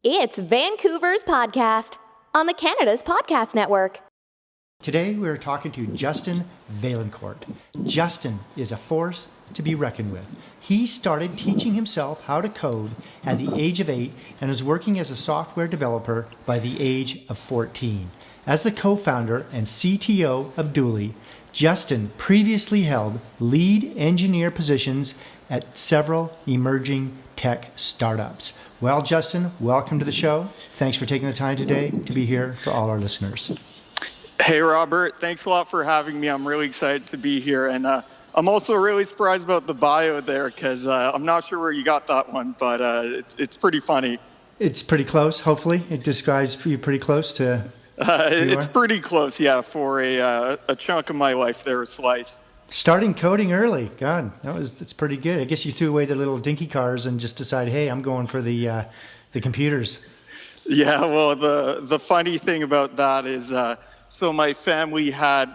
It's Vancouver's podcast on the Canada's Podcast Network. Today we're talking to Justin Vaillancourt. Justin is a force to be reckoned with. He started teaching himself how to code at the age of 8 and was working as a software developer by the age of 14. As the co-founder and CTO of Dooly, Justin previously held lead engineer positions at several emerging tech startups. Well, Justin, welcome to the show. Thanks for taking the time today to be here for all our listeners. Hey, Robert. Thanks a lot for having me. I'm really excited to be here. And I'm also really surprised about the bio there because I'm not sure where you got that one, but it's pretty funny. It's pretty close, hopefully. It describes you pretty close to... It's pretty close, yeah, for a chunk of my life there, a slice. Starting coding early, God, that's pretty good. I guess you threw away the little dinky cars and just decided, hey, I'm going for the computers. Yeah, well, the funny thing about that is, so my family had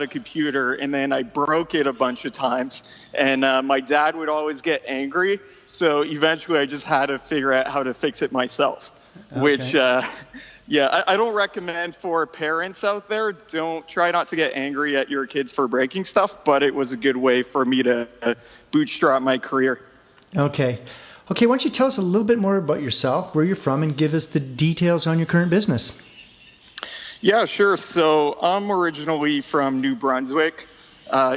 a computer, and then I broke it a bunch of times, and my dad would always get angry. So eventually, I just had to figure out how to fix it myself, okay. Which. Yeah, I don't recommend for parents out there. Don't try not to get angry at your kids for breaking stuff, but it was a good way for me to bootstrap my career. Okay, why don't you tell us a little bit more about yourself, where you're from, and give us the details on your current business? Yeah, sure. So I'm originally from New Brunswick,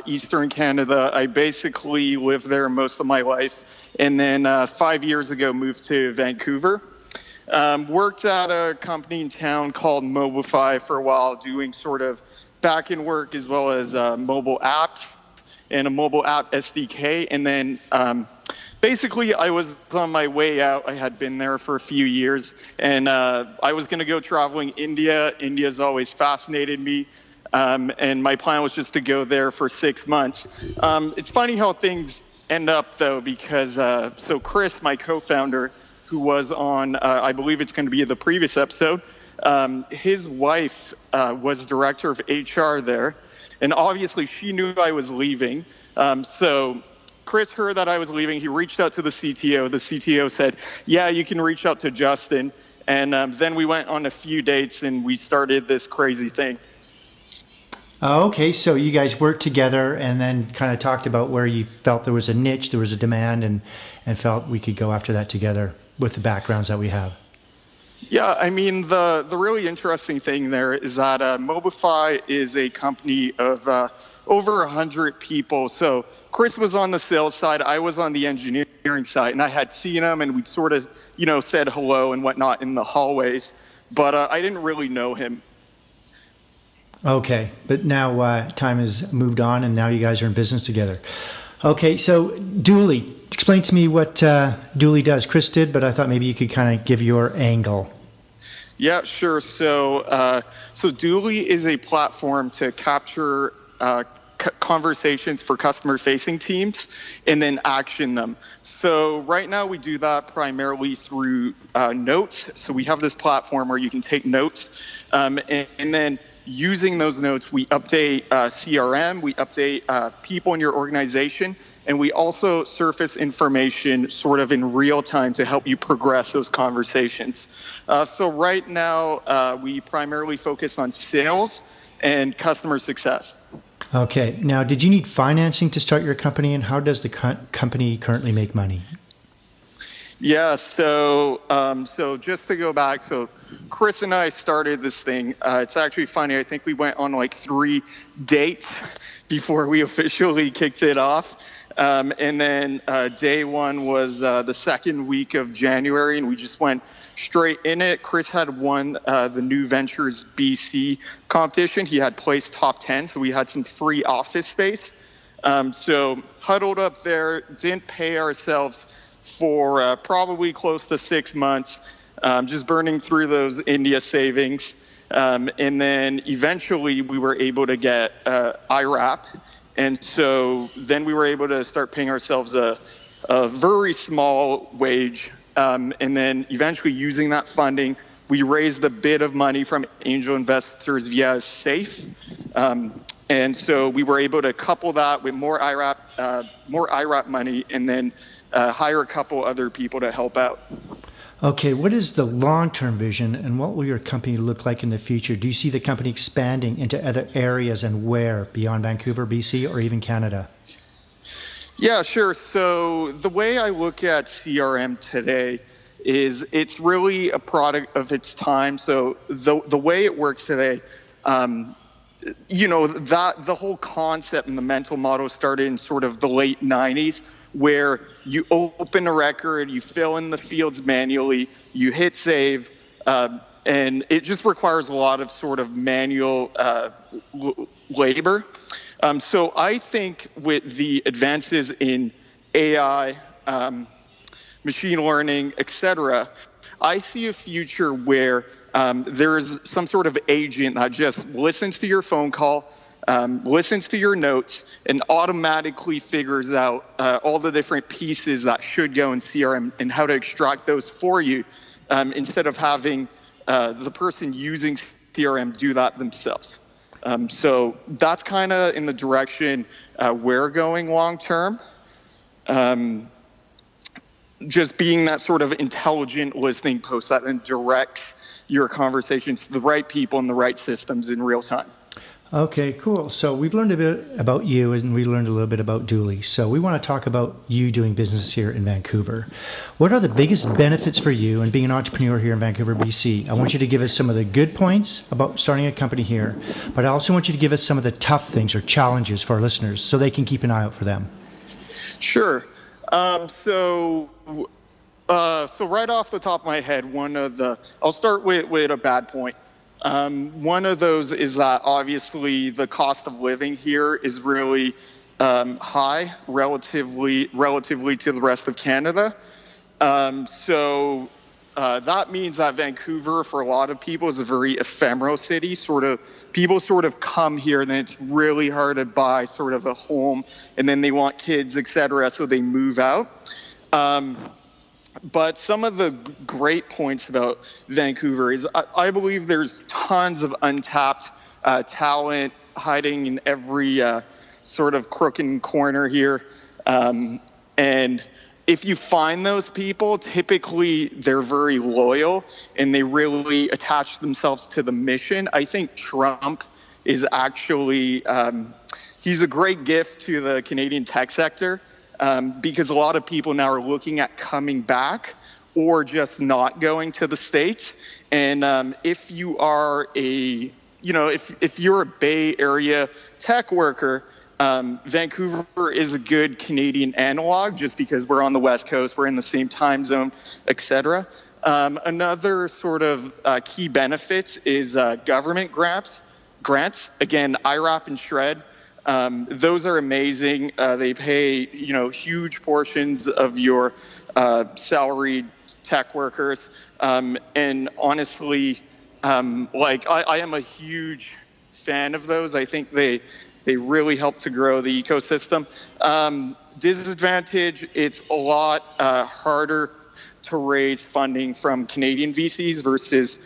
Eastern Canada. I basically lived there most of my life, and then 5 years ago moved to Vancouver. Worked at a company in town called Mobilify for a while, doing sort of back-end work as well as mobile apps and a mobile app SDK. And then basically I was on my way out. I had been there for a few years, and I was going to go traveling India. India's always fascinated me. And my plan was just to go there for 6 months. It's funny how things end up, though, because so Chris, my co-founder, who was on, I believe it's going to be the previous episode, his wife was director of HR there, and obviously she knew I was leaving. So Chris heard that I was leaving. He reached out to the CTO. The CTO said, yeah, you can reach out to Justin. And then we went on a few dates, and we started this crazy thing. Okay, so you guys worked together and then kind of talked about where you felt there was a niche, there was a demand, and felt we could go after that together with the backgrounds that we have. Yeah, I mean, the really interesting thing there is that Mobilify is a company of over 100 people. So Chris was on the sales side, I was on the engineering side, and I had seen him, and we'd sort of, said hello and whatnot in the hallways, but I didn't really know him. Okay, but now time has moved on, and now you guys are in business together. Okay, so Dooly, explain to me what Dooly does. Chris did, but I thought maybe you could kind of give your angle. Yeah, sure. So Dooly is a platform to capture conversations for customer-facing teams and then action them. So right now we do that primarily through notes. So we have this platform where you can take notes, and then using those notes, we update CRM, we update people in your organization, and we also surface information sort of in real time to help you progress those conversations. So right now, we primarily focus on sales and customer success. Okay. Now, did you need financing to start your company, and how does the company currently make money? Yeah, so just to go back, so Chris and I started this thing. It's actually funny. I think we went on like 3 dates before we officially kicked it off. And then day one was the second week of January, and we just went straight in it. Chris had won the New Ventures BC competition. He had placed top 10, so we had some free office space. So huddled up there, didn't pay ourselves for probably close to 6 months, just burning through those India savings. And then eventually we were able to get IRAP. And so then we were able to start paying ourselves a very small wage. And then eventually using that funding, we raised a bit of money from angel investors via SAFE. And so we were able to couple that with more IRAP money, and then hire a couple other people to help out. Okay, what is the long-term vision and what will your company look like in the future? Do you see the company expanding into other areas and where beyond Vancouver, BC, or even Canada? Yeah, sure. So the way I look at CRM today is it's really a product of its time. So the way it works today, that the whole concept and the mental model started in sort of the late 90s, where you open a record, you fill in the fields manually, you hit save, and it just requires a lot of sort of manual labor. So I think with the advances in AI, machine learning, etc., I see a future where there's some sort of agent that just listens to your phone call, listens to your notes, and automatically figures out all the different pieces that should go in CRM and how to extract those for you, instead of having the person using CRM do that themselves. So that's kind of in the direction we're going long term. Just being that sort of intelligent listening post that then directs your conversations to the right people and the right systems in real time. Okay, cool. So we've learned a bit about you and we learned a little bit about Dooly. So we want to talk about you doing business here in Vancouver. What are the biggest benefits for you and being an entrepreneur here in Vancouver, BC? I want you to give us some of the good points about starting a company here, but I also want you to give us some of the tough things or challenges for our listeners so they can keep an eye out for them. Sure. So right off the top of my head, I'll start with a bad point. One of those is that obviously the cost of living here is really high relatively to the rest of Canada. So that means that Vancouver, for a lot of people, is a very ephemeral city. People sort of come here, and then it's really hard to buy sort of a home, and then they want kids, etc., so they move out. But some of the great points about Vancouver is I believe there's tons of untapped talent hiding in every sort of crook and corner here. And if you find those people, typically they're very loyal and they really attach themselves to the mission. I think Trump is actually, he's a great gift to the Canadian tech sector. Because a lot of people now are looking at coming back or just not going to the States. And if you are if you're a Bay Area tech worker, Vancouver is a good Canadian analog just because we're on the West Coast, we're in the same time zone, etc. Another sort of key benefits is government grants. Again, IRAP and SHRED. Those are amazing. They pay, huge portions of your salaried tech workers. And honestly, I am a huge fan of those. I think they really help to grow the ecosystem. Disadvantage, it's a lot harder to raise funding from Canadian VCs versus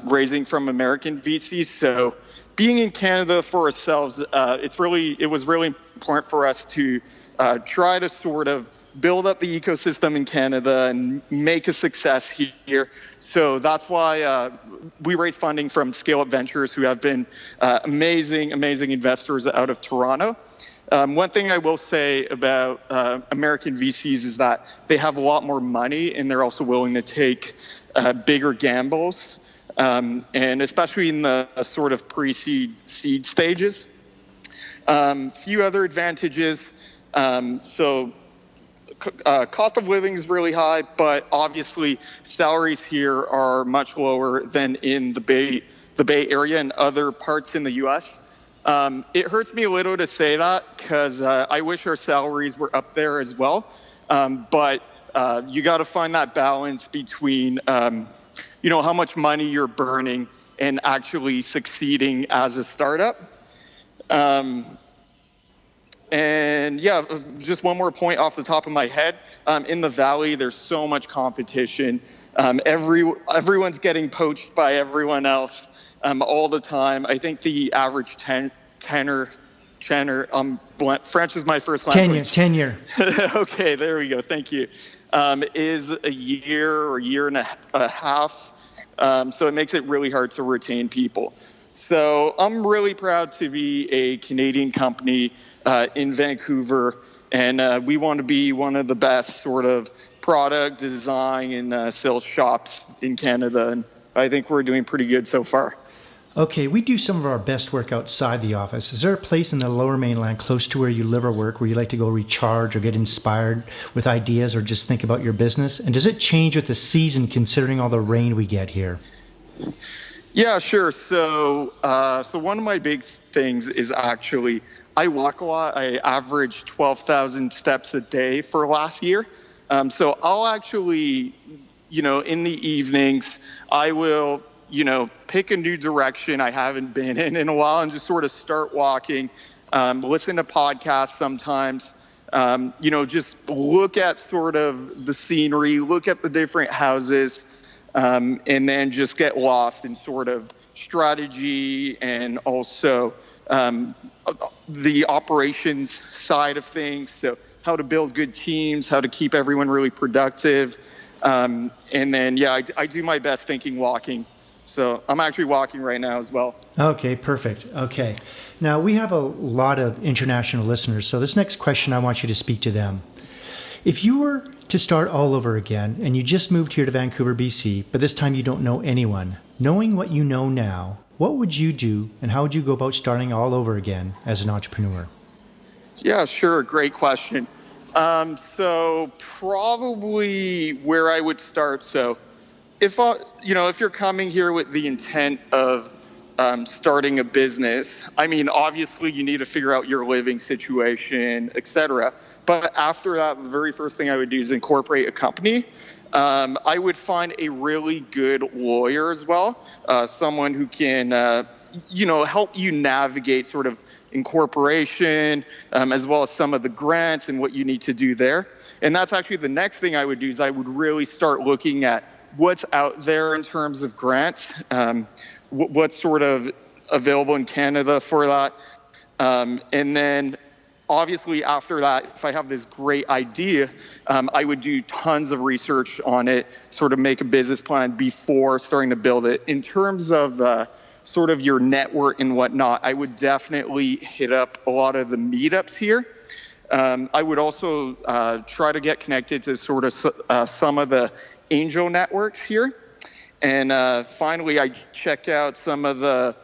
raising from American VCs. So being in Canada for ourselves, it was really important for us to try to sort of build up the ecosystem in Canada and make a success here. So that's why we raised funding from Scale Up Ventures, who have been amazing investors out of Toronto. One thing I will say about American VCs is that they have a lot more money and they're also willing to take bigger gambles. And especially in the sort of pre-seed seed stages. Few other advantages. Cost of living is really high, but obviously salaries here are much lower than in the Bay Area and other parts in the U.S. It hurts me a little to say that because I wish our salaries were up there as well. But you got to find that balance between how much money you're burning and actually succeeding as a startup. And yeah, just one more point off the top of my head. In the Valley, there's so much competition. Everyone's getting poached by everyone else all the time. I think the average tenure, French was my first language. Tenure. Okay, there we go. Thank you. is a year or year and a half. So it makes it really hard to retain people. So I'm really proud to be a Canadian company in Vancouver, and we want to be one of the best sort of product design and sales shops in Canada, and I think we're doing pretty good so far. Okay, we do some of our best work outside the office. Is there a place in the Lower Mainland close to where you live or work where you like to go recharge or get inspired with ideas or just think about your business? And does it change with the season considering all the rain we get here? Yeah, sure. So one of my big things is actually I walk a lot. I average 12,000 steps a day for last year. So I'll actually, in the evenings, I will pick a new direction I haven't been in a while and just sort of start walking, listen to podcasts sometimes, just look at sort of the scenery, look at the different houses, and then just get lost in sort of strategy and also the operations side of things. So how to build good teams, how to keep everyone really productive. And then, I do my best thinking walking. So I'm actually walking right now as well. Okay, perfect. Okay. Now, we have a lot of international listeners, so this next question, I want you to speak to them. If you were to start all over again and you just moved here to Vancouver, BC, but this time you don't know anyone, knowing what you know now, what would you do and how would you go about starting all over again as an entrepreneur? Yeah, sure. Great question. So probably where I would start. So if you're coming here with the intent of starting a business, I mean, obviously you need to figure out your living situation, etc. But after that, the very first thing I would do is incorporate a company. I would find a really good lawyer as well, someone who can, help you navigate sort of incorporation, as well as some of the grants and what you need to do there. And that's actually the next thing I would do is I would really start looking at what's out there in terms of grants, what's sort of available in Canada for that. And then obviously after that, if I have this great idea, I would do tons of research on it, sort of make a business plan before starting to build it. In terms of sort of your network and whatnot, I would definitely hit up a lot of the meetups here. I would also try to get connected to sort of some of the angel networks here. And finally, I check out some of the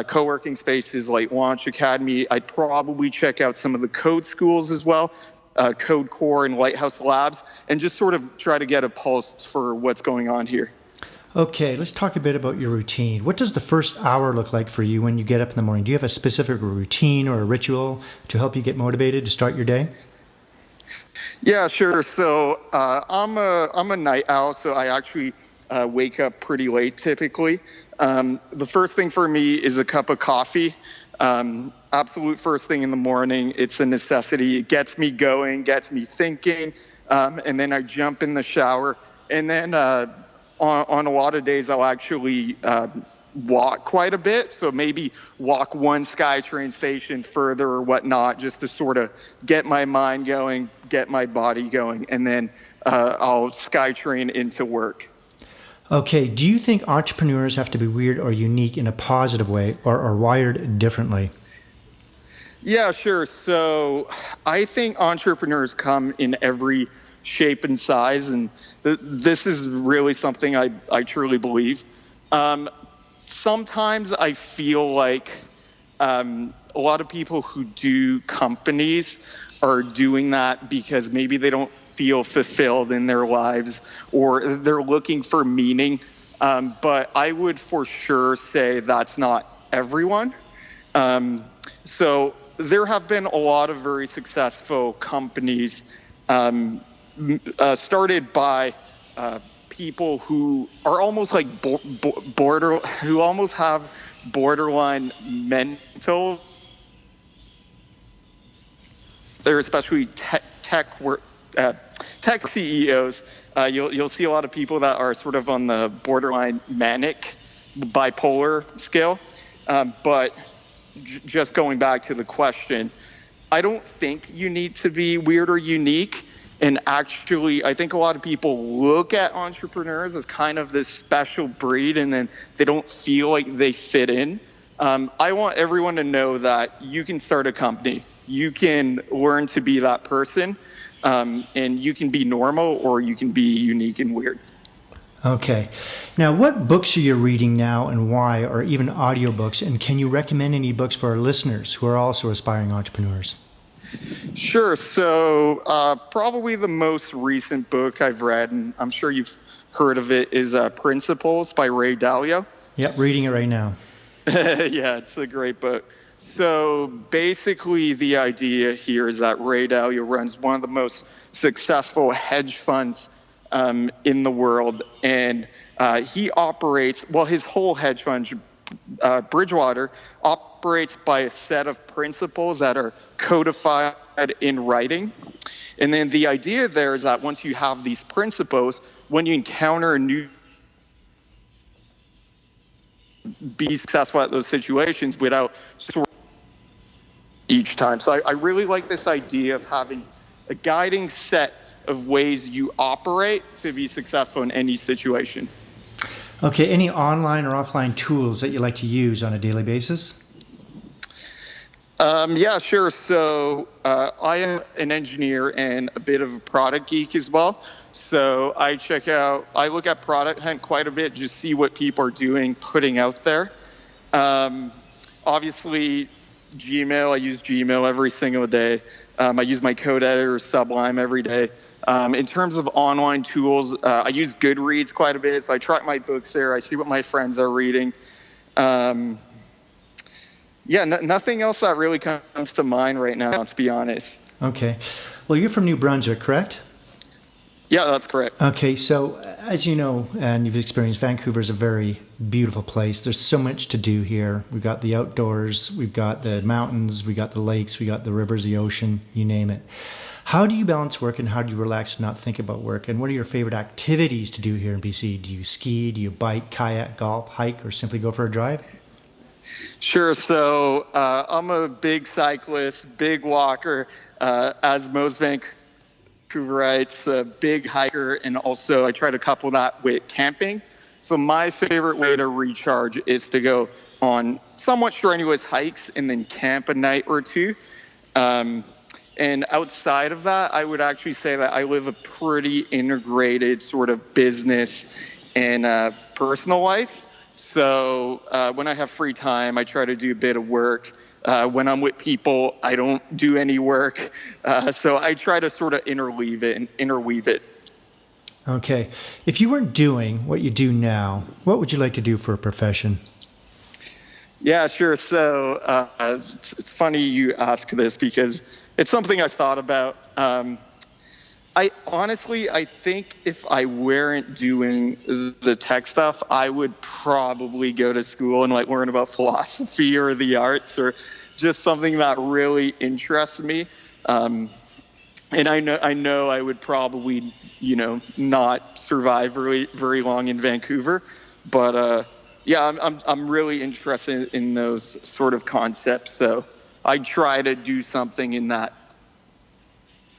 co-working spaces like Launch Academy. I'd probably check out some of the code schools as well, Code Core and Lighthouse Labs, and just sort of try to get a pulse for what's going on here. Okay, let's talk a bit about your routine. What does the first hour look like for you when you get up in the morning? Do you have a specific routine or a ritual to help you get motivated to start your day? Yeah, sure. So I'm a night owl, so I actually wake up pretty late typically. The first thing for me is a cup of coffee. Absolute first thing in the morning. It's a necessity. It gets me going, gets me thinking, and then I jump in the shower. And then on a lot of days, I'll actually walk quite a bit. So maybe walk one SkyTrain station further or whatnot, just to sort of get my mind going, get my body going, and then I'll SkyTrain into work. Okay, do you think entrepreneurs have to be weird or unique in a positive way or are wired differently? Yeah, sure. So I think entrepreneurs come in every shape and size, and this is really something I truly believe. Sometimes I feel like a lot of people who do companies are doing that because maybe they don't feel fulfilled in their lives or they're looking for meaning. But I would for sure say that's not everyone. So there have been a lot of very successful companies started by people who are almost like who almost have borderline mental. They're especially tech CEOs. You'll see a lot of people that are sort of on the borderline manic, bipolar scale. But just going back to the question, I don't think you need to be weird or unique. And actually, I think a lot of people look at entrepreneurs as kind of this special breed, and then they don't feel like they fit in. I want everyone to know that you can start a company. You can learn to be that person, and you can be normal or you can be unique and weird. Okay. Now, what books are you reading now and why, or even audiobooks? And can you recommend any books for our listeners who are also aspiring entrepreneurs? Sure. So probably the most recent book I've read, and I'm sure you've heard of it, is Principles by Ray Dalio. Yep, reading it right now. Yeah, it's a great book. So basically the idea here is that Ray Dalio runs one of the most successful hedge funds in the world. And he operates, well, his whole hedge fund, Bridgewater, operates by a set of principles that are codified in writing. And then the idea there is that once you have these principles, when you encounter a new, be successful at those situations without sort each time. So I really like this idea of having a guiding set of ways you operate to be successful in any situation. Okay, any online or offline tools that you like to use on a daily basis? Yeah, sure. So I am an engineer and a bit of a product geek as well. So I look at Product Hunt quite a bit, just see what people are doing, putting out there. Obviously, Gmail, I use Gmail every single day. I use my code editor, Sublime, every day. In terms of online tools, I use Goodreads quite a bit. So I track my books there. I see what my friends are reading. Nothing else that really comes to mind right now, to be honest. Okay. Well, you're from New Brunswick, correct? Yeah, that's correct. Okay, so as you know, and you've experienced, Vancouver is a very beautiful place. There's so much to do here. We've got the outdoors, we've got the mountains, we got the lakes, we got the rivers, the ocean, you name it. How do you balance work and how do you relax and not think about work? And what are your favorite activities to do here in BC? Do you ski, do you bike, kayak, golf, hike, or simply go for a drive? Sure. So I'm a big cyclist, big walker, as most Vancouverites, a big hiker, and also I try to couple that with camping. So my favorite way to recharge is to go on somewhat strenuous hikes and then camp a night or two. And outside of that, I would actually say that I live a pretty integrated sort of business and personal life. So when I have free time, I try to do a bit of work. When I'm with people, I don't do any work. So I try to sort of interweave it. Okay. If you weren't doing what you do now, what would you like to do for a profession? Yeah, sure. So it's funny you ask this because it's something I've thought about. I think if I weren't doing the tech stuff, I would probably go to school and learn about philosophy or the arts or just something that really interests me. And I know I would probably, not survive very long in Vancouver, but I'm really interested in those sort of concepts. So I try to do something in that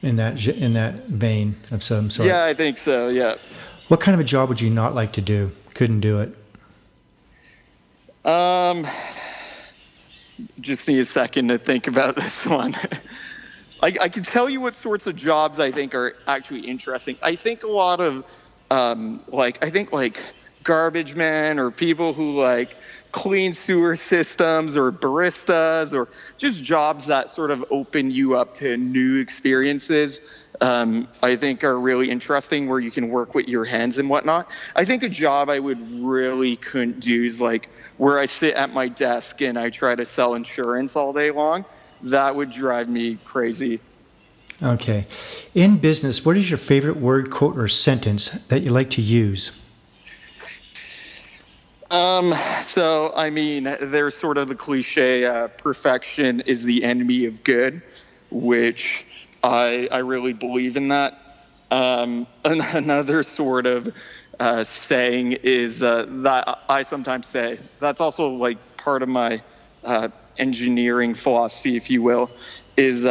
vein of some sort. Yeah, I think so. Yeah. What kind of a job would you not like to do? Couldn't do it. Just need a second to think about this one. I can tell you what sorts of jobs I think are actually interesting. I think a lot of garbage men or people who clean sewer systems or baristas or just jobs that sort of open you up to new experiences, I think are really interesting where you can work with your hands and whatnot. I think a job I couldn't do is where I sit at my desk and I try to sell insurance all day long. That would drive me crazy. Okay. In business, what is your favorite word, quote, or sentence that you like to use? There's sort of the cliche, perfection is the enemy of good, which I really believe in that. Another sort of saying is that I sometimes say, that's also part of my engineering philosophy, if you will, is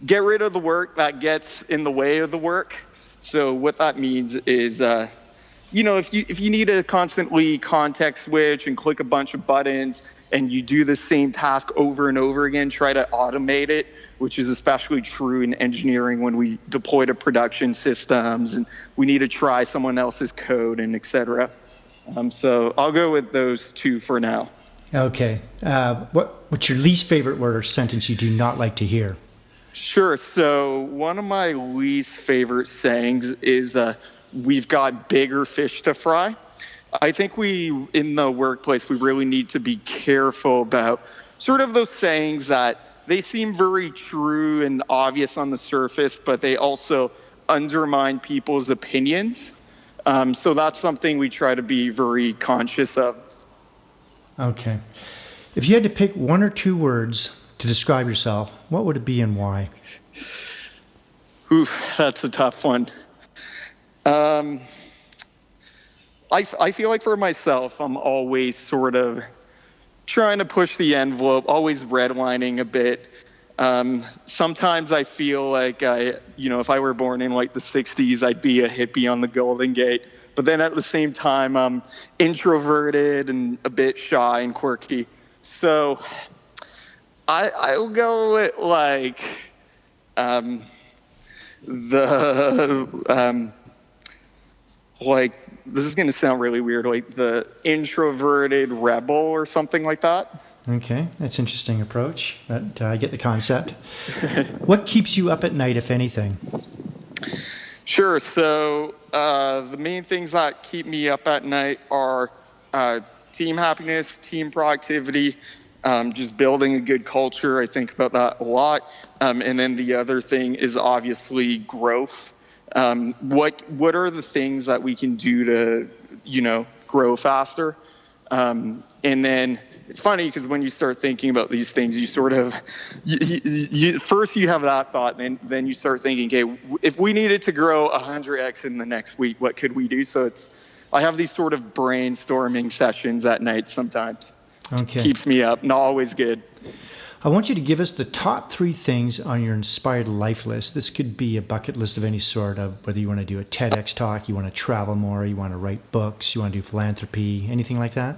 get rid of the work that gets in the way of the work. So what that means is, if you need to constantly context switch and click a bunch of buttons and you do the same task over and over again, try to automate it, which is especially true in engineering when we deploy to production systems and we need to try someone else's code and et cetera. So I'll go with those two for now. Okay. What's your least favorite word or sentence you do not like to hear? Sure. So one of my least favorite sayings is, we've got bigger fish to fry. I think in the workplace, we really need to be careful about sort of those sayings that they seem very true and obvious on the surface, but they also undermine people's opinions. So that's something we try to be very conscious of. Okay. If you had to pick one or two words to describe yourself, what would it be and why? Oof, that's a tough one. I feel like for myself, I'm always sort of trying to push the envelope, always redlining a bit. Sometimes I feel like if I were born in like the 60s, I'd be a hippie on the Golden Gate. But then at the same time, I'm introverted and a bit shy and quirky. So I'll go with this is going to sound really weird, like the introverted rebel or something like that. Okay, that's an interesting approach, but I get the concept. What keeps you up at night, if anything? Sure. So the main things that keep me up at night are team happiness, team productivity, just building a good culture. I think about that a lot. And then the other thing is obviously growth. What are the things that we can do to, grow faster? And then it's funny because when you start thinking about these things, you sort of, first you have that thought, and then you start thinking, okay, if we needed to grow 100x in the next week, what could we do? So I have these sort of brainstorming sessions at night sometimes. Okay. Keeps me up, not always good. I want you to give us the top 3 things on your inspired life list. This could be a bucket list of any sort, of whether you want to do a TEDx talk, you want to travel more, you want to write books, you want to do philanthropy, anything like that?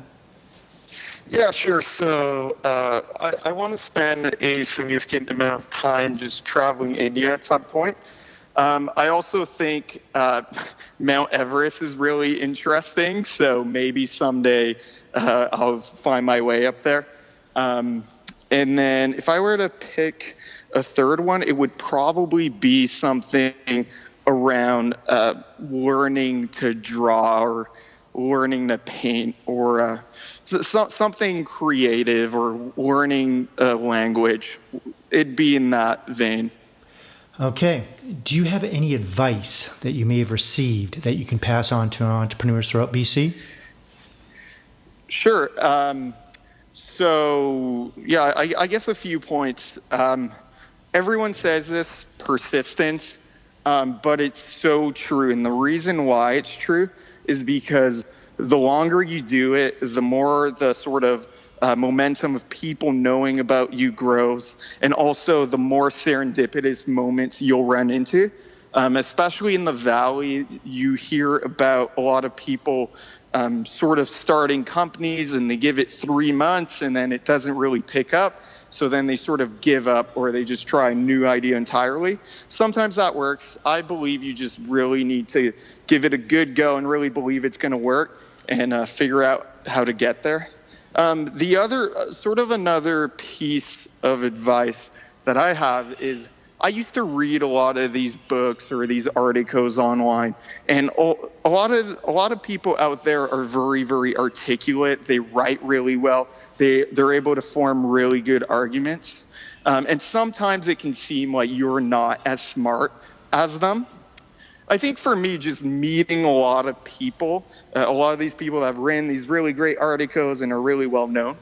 Yeah, sure. So I want to spend a significant amount of time just traveling India at some point. I also think Mount Everest is really interesting, so maybe someday I'll find my way up there. And then if I were to pick a third one, it would probably be something around learning to draw or learning to paint or something creative or learning a language. It'd be in that vein. Okay. Do you have any advice that you may have received that you can pass on to entrepreneurs throughout BC? Sure. I guess a few points. Everyone says this, persistence, but it's so true. And the reason why it's true is because the longer you do it, the more the sort of momentum of people knowing about you grows, and also the more serendipitous moments you'll run into. Especially in the Valley, you hear about a lot of people sort of starting companies and they give it 3 months and then it doesn't really pick up. So then they sort of give up or they just try a new idea entirely. Sometimes that works. I believe you just really need to give it a good go and really believe it's going to work and figure out how to get there. The other another piece of advice that I have is I used to read a lot of these books or these articles online, and a lot of people out there are very, very articulate. They write really well. They're able to form really good arguments, and sometimes it can seem like you're not as smart as them. I think for me, just meeting a lot of people, a lot of these people that have written these really great articles and are really well known.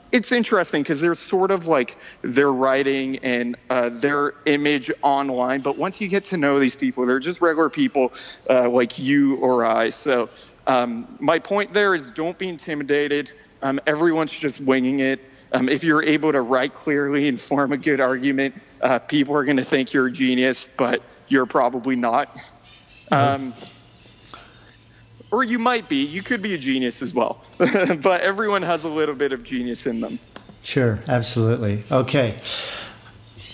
It's interesting because there's sort of like their writing and their image online. But once you get to know these people, they're just regular people like you or I. So my point there is don't be intimidated. Everyone's just winging it. If you're able to write clearly and form a good argument, people are going to think you're a genius, but you're probably not. Or you might be. You could be a genius as well. But everyone has a little bit of genius in them. Sure, absolutely. Okay.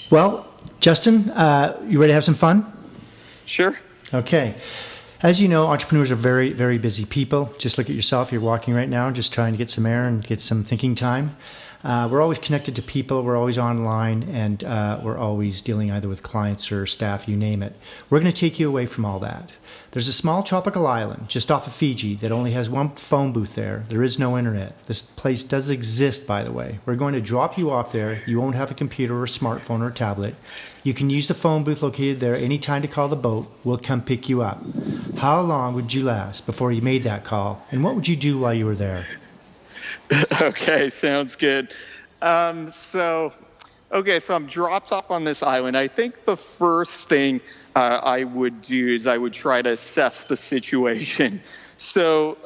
Well, Justin, you ready to have some fun? Sure. Okay. As you know, entrepreneurs are very, very busy people. Just look at yourself. You're walking right now, just trying to get some air and get some thinking time. We're always connected to people. We're always online, and we're always dealing either with clients or staff, you name it. We're going to take you away from all that. There's a small tropical island just off of Fiji that only has one phone booth there. There is no internet. This place does exist, by the way. We're going to drop you off there. You won't have a computer or a smartphone or a tablet. You can use the phone booth located there anytime to call the boat. We'll come pick you up. How long would you last before you made that call? And what would you do while you were there? Okay, sounds good. So I'm dropped off on this island. I think the first thing I would do is I would try to assess the situation. So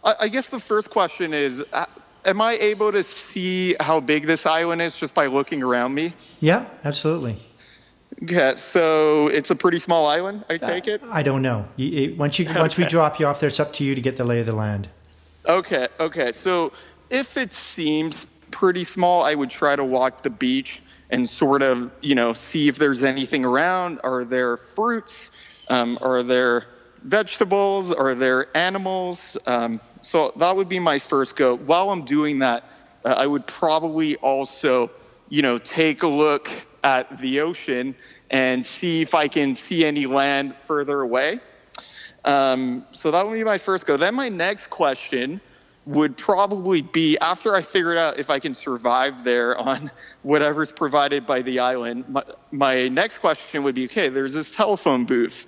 I guess the first question is, am I able to see how big this island is just by looking around me? Yeah, absolutely. Okay, so it's a pretty small island, I take it? I don't know. Once we drop you off there, it's up to you to get the lay of the land. Okay. So if it seems pretty small, I would try to walk the beach and sort of, see if there's anything around. Are there fruits? Are there vegetables? Are there animals? So that would be my first go. While I'm doing that, I would probably also, take a look at the ocean and see if I can see any land further away. So that would be my first go. Then my next question would probably be, after I figured out if I can survive there on whatever's provided by the island, my next question would be, okay, there's this telephone booth.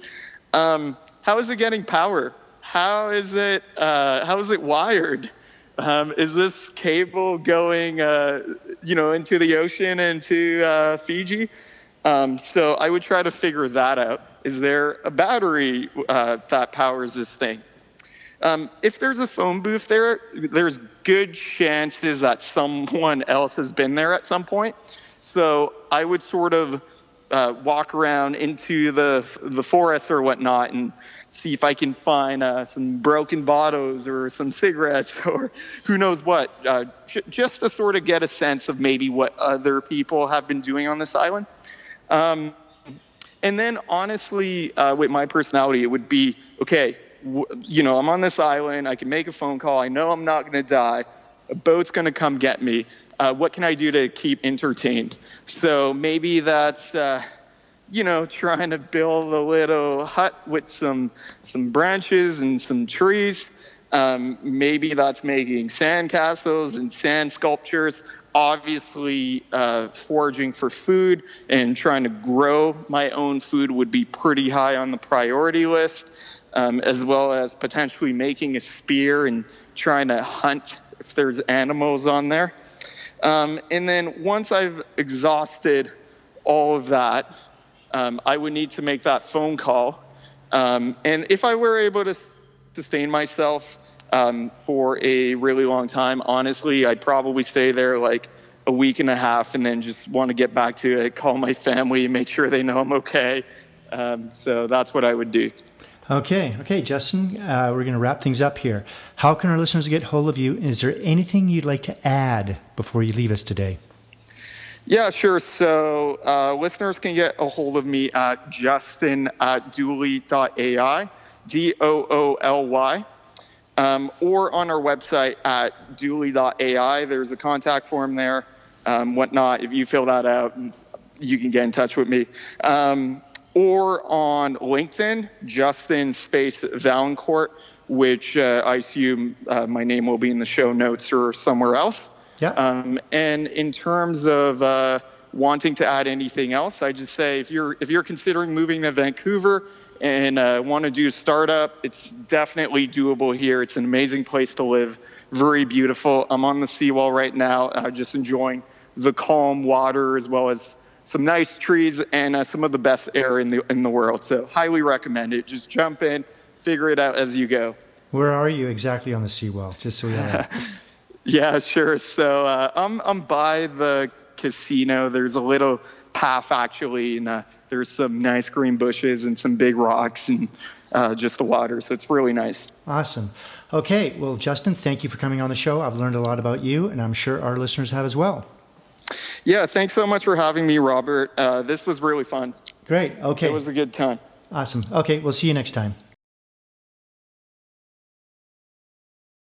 How is it getting power? How is it wired? Is this cable going, into the ocean, into Fiji? So I would try to figure that out. Is there a battery that powers this thing? If there's a phone booth there, there's good chances that someone else has been there at some point. So I would sort of walk around into the forest or whatnot and see if I can find some broken bottles or some cigarettes or who knows what, just to sort of get a sense of maybe what other people have been doing on this island. And then honestly, with my personality, it would be, okay, I'm on this island. I can make a phone call. I know I'm not going to die. A boat's going to come get me. What can I do to keep entertained? So maybe that's, trying to build a little hut with some branches and some trees. Maybe that's making sand castles and sand sculptures. Obviously, foraging for food and trying to grow my own food would be pretty high on the priority list. As well as potentially making a spear and trying to hunt if there's animals on there. And then once I've exhausted all of that, I would need to make that phone call. And if I were able to sustain myself for a really long time, honestly, I'd probably stay there like a week and a half and then just want to get back to it, call my family, make sure they know I'm okay. So that's what I would do. Okay, Justin, we're going to wrap things up here. How can our listeners get hold of you? Is there anything you'd like to add before you leave us today? Yeah, sure. So listeners can get a hold of me at justin@dooly.ai, DOOLY, or on our website at dooly.ai. There's a contact form there, whatnot. If you fill that out, you can get in touch with me. Or on LinkedIn, Justin space Vaillancourt, which I assume my name will be in the show notes or somewhere else. Yeah. And in terms of wanting to add anything else, I just say if you're considering moving to Vancouver and want to do a startup, it's definitely doable here. It's an amazing place to live, very beautiful. I'm on the seawall right now, just enjoying the calm water as well as some nice trees and some of the best air in the world. So highly recommend it. Just jump in, figure it out as you go. Where are you exactly on the seawall? Just so we know. Yeah, sure. So I'm by the casino. There's a little path actually, and there's some nice green bushes and some big rocks and just the water. So it's really nice. Awesome. Okay, well, Justin, thank you for coming on the show. I've learned a lot about you, and I'm sure our listeners have as well. Yeah, thanks so much for having me, Robert. This was really fun. Great. Okay. It was a good time. Awesome. Okay, we'll see you next time.